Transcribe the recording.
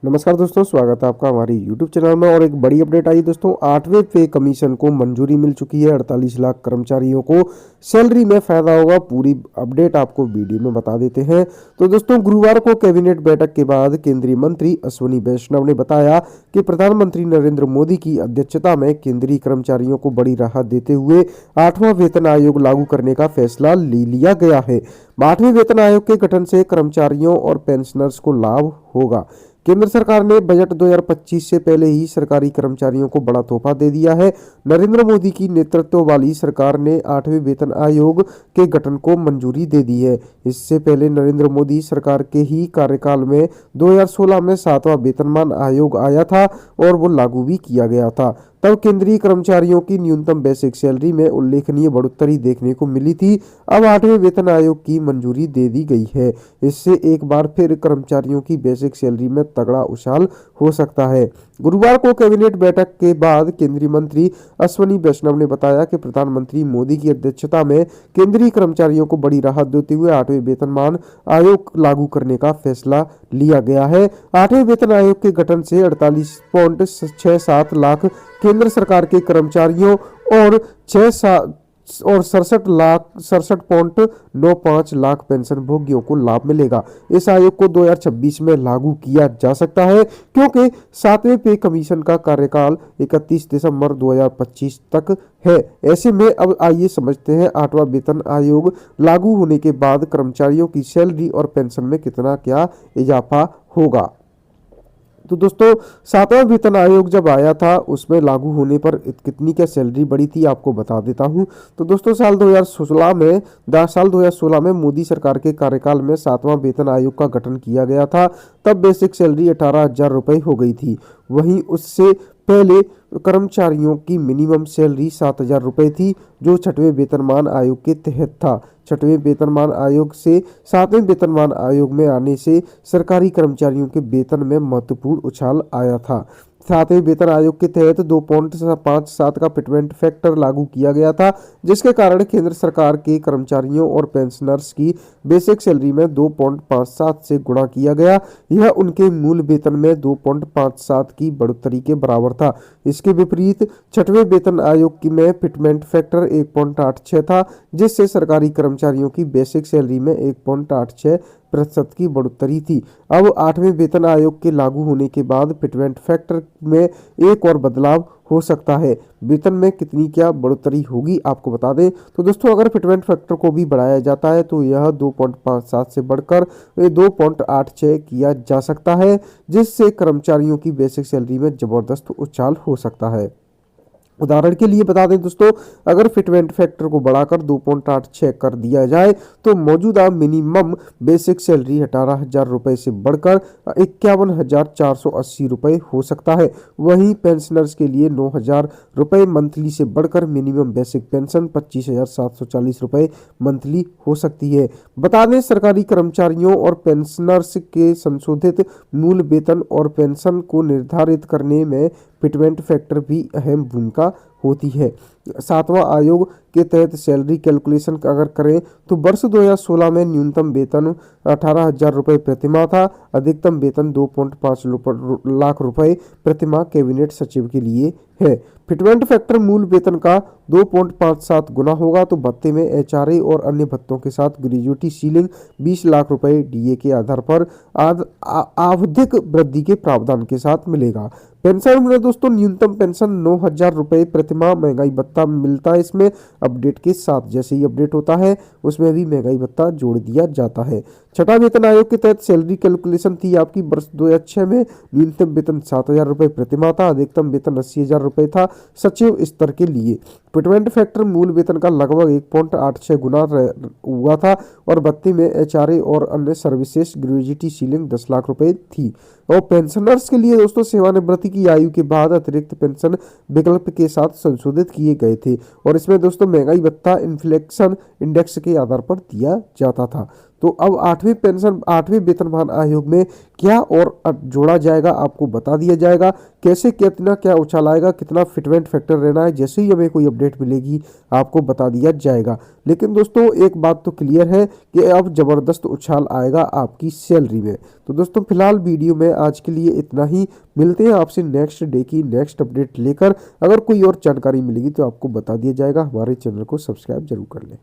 नमस्कार दोस्तों, स्वागत है आपका हमारी YouTube चैनल में। और एक बड़ी अपडेट आई दोस्तों, 8वें पे कमीशन को मंजूरी मिल चुकी है। 48 लाख कर्मचारियों को सैलरी में फायदा होगा। पूरी अपडेट आपको वीडियो में बता देते हैं। तो दोस्तों, गुरुवार को कैबिनेट बैठक के बाद केंद्रीय मंत्री अश्विनी वैष्णव ने बताया कि प्रधानमंत्री नरेंद्र मोदी की अध्यक्षता में केंद्रीय कर्मचारियों को बड़ी राहत देते हुए 8वां वेतन आयोग लागू करने का फैसला ले लिया गया है। 8वें वेतन आयोग के गठन से कर्मचारियों और पेंशनर्स को लाभ होगा। केंद्र सरकार ने बजट 2025 से पहले ही सरकारी कर्मचारियों को बड़ा तोहफा दे दिया है। नरेंद्र मोदी की नेतृत्व वाली सरकार ने 8वें वेतन आयोग के गठन को मंजूरी दे दी है। इससे पहले नरेंद्र मोदी सरकार के ही कार्यकाल में 2016 में 7वां वेतनमान आयोग आया था और वो लागू भी किया गया था। तब केंद्रीय कर्मचारियों की न्यूनतम बेसिक सैलरी में उल्लेखनीय बढ़ोतरी देखने को मिली थी। अब 8वें वेतन आयोग की मंजूरी दे दी गई है। इससे एक बार फिर कर्मचारियों की बेसिक सैलरी में तगड़ा उछाल हो सकता है। गुरुवार को कैबिनेट बैठक के बाद केंद्रीय मंत्री अश्विनी वैष्णव ने बताया कि प्रधानमंत्री मोदी की अध्यक्षता में केंद्रीय कर्मचारियों को बड़ी राहत देते हुए 8वें वेतनमान आयोग लागू करने का फैसला लिया गया है। 8वें वेतन आयोग के गठन से 48.67 लाख केंद्र सरकार के कर्मचारियों और 67.95 लाख पेंशन भोगियों को लाभ मिलेगा। इस आयोग को 2026 में लागू किया जा सकता है, क्योंकि 7वें पे कमीशन का कार्यकाल 31 दिसंबर 2025 तक है। ऐसे में अब आइए समझते हैं 8वां वेतन आयोग लागू होने के बाद कर्मचारियों की सैलरी और पेंशन में कितना क्या इजाफा होगा। तो दोस्तों, 7वां वेतन आयोग जब आया था उसमें लागू होने पर कितनी क्या सैलरी बढ़ी थी आपको बता देता हूं। तो दोस्तों, साल 2016 में मोदी सरकार के कार्यकाल में 7वां वेतन आयोग का गठन किया गया था। तब बेसिक सैलरी 18,000 रुपये हो गई थी। वहीं उससे पहले कर्मचारियों की मिनिमम सैलरी 7,000 रुपये थी, जो 6वें वेतनमान आयोग के तहत था। 6वें वेतनमान आयोग से 7वें वेतनमान आयोग में आने से सरकारी कर्मचारियों के वेतन में महत्वपूर्ण उछाल आया था। 7वें वेतन आयोग के तहत 2.57 का फिटमेंट फैक्टर लागू किया गया था, जिसके कारण केंद्र सरकार के कर्मचारियों और पेंशनर्स की बेसिक सैलरी में 2.57 से गुणा किया गया। यह उनके मूल वेतन में 2.57 की बढ़ोतरी के बराबर था। इसके विपरीत 6वें वेतन आयोग की में फिटमेंट फैक्टर 1.86 था, जिससे सरकारी कर्मचारियों की बेसिक सैलरी में 1.86% की बढ़ोतरी थी। अब 8वें वेतन आयोग के लागू होने के बाद फिटमेंट फैक्टर में एक और बदलाव हो सकता है। वेतन में कितनी क्या बढ़ोतरी होगी आपको बता दें। तो दोस्तों, अगर फिटमेंट फैक्टर को भी बढ़ाया जाता है तो यह 2.57 से बढ़कर 2.86 किया जा सकता है, जिससे कर्मचारियों की बेसिक सैलरी में जबरदस्त उछाल हो सकता है। उदाहरण के लिए बता दें दोस्तों, अगर फिटमेंट फैक्टर को बढ़ाकर 2.86 कर दिया जाए तो मौजूदा मिनिमम बेसिक सैलरी 18,000 रुपये से बढ़कर 51,480 रुपये हो सकता है। वहीं पेंशनर्स के लिए 9,000 रुपये मंथली से बढ़कर मिनिमम बेसिक पेंशन 25,740 रुपये मंथली हो सकती है। बता दें, सरकारी कर्मचारियों और पेंशनर्स के संशोधित मूल वेतन और पेंशन को निर्धारित करने में फिटमेंट फैक्टर भी अहम भूमिका होती है। 7वां आयोग के तहत सैलरी कैलकुलेशन अगर करें तो वर्ष 2016 में न्यूनतम वेतन 18,000 रुपये प्रतिमाह था। अधिकतम वेतन 2.5 लाख रुपये प्रतिमाह कैबिनेट सचिव के लिए है। फिटमेंट फैक्टर मूल वेतन का 2.57 गुना होगा तो भत्ते में एचआरए और अन्य भत्तों के साथ ग्रेजुएटी सीलिंग 20 लाख रुपए डीए के आधार पर आवधिक वृद्धि के प्रावधान के साथ मिलेगा। पेंशन में दोस्तों, न्यूनतम पेंशन 9,000 रुपये प्रतिमाह महंगाई भत्ता मिलता है इसमें अपडेट के साथ। जैसे ही अपडेट होता है उसमें भी महंगाई भत्ता जोड़ दिया जाता है। 6वां वेतन आयोग के तहत सैलरी कैलकुलेशन थी आपकी वर्ष 2006 में न्यूनतम वेतन 7,000 रुपये प्रतिमाह था। अधिकतम वेतन 80,000 रुपये था सचिव स्तर के लिए। फिटमेंट फैक्टर मूल वेतन का लगभग 1.86 गुना हुआ था और भत्ते में एचआरए और अन्य सर्विसेज ग्रेजुएटी सीलिंग 10 लाख रुपए थी। और पेंशनर्स के लिए दोस्तों, सेवानिवृत्ति की आयु के बाद अतिरिक्त पेंशन विकल्प के साथ संशोधित किए गए थे और इसमें दोस्तों महंगाई भत्ता इन्फ्लेक्शन इंडेक्स के आधार पर दिया जाता था। तो अब 8वें वेतनमान आयोग में क्या और जोड़ा जाएगा आपको बता दिया जाएगा। कैसे कितना क्या उछाल आएगा, कितना फिटमेंट फैक्टर रहना है, जैसे ही हमें कोई अपडेट मिलेगी आपको बता दिया जाएगा। लेकिन दोस्तों एक बात तो क्लियर है कि अब ज़बरदस्त उछाल आएगा आपकी सैलरी में। तो दोस्तों फिलहाल वीडियो में आज के लिए इतना ही। मिलते हैं आपसे नेक्स्ट डे की नेक्स्ट अपडेट लेकर। अगर कोई और जानकारी मिलेगी तो आपको बता दिया जाएगा। हमारे चैनल को सब्सक्राइब जरूर कर लें।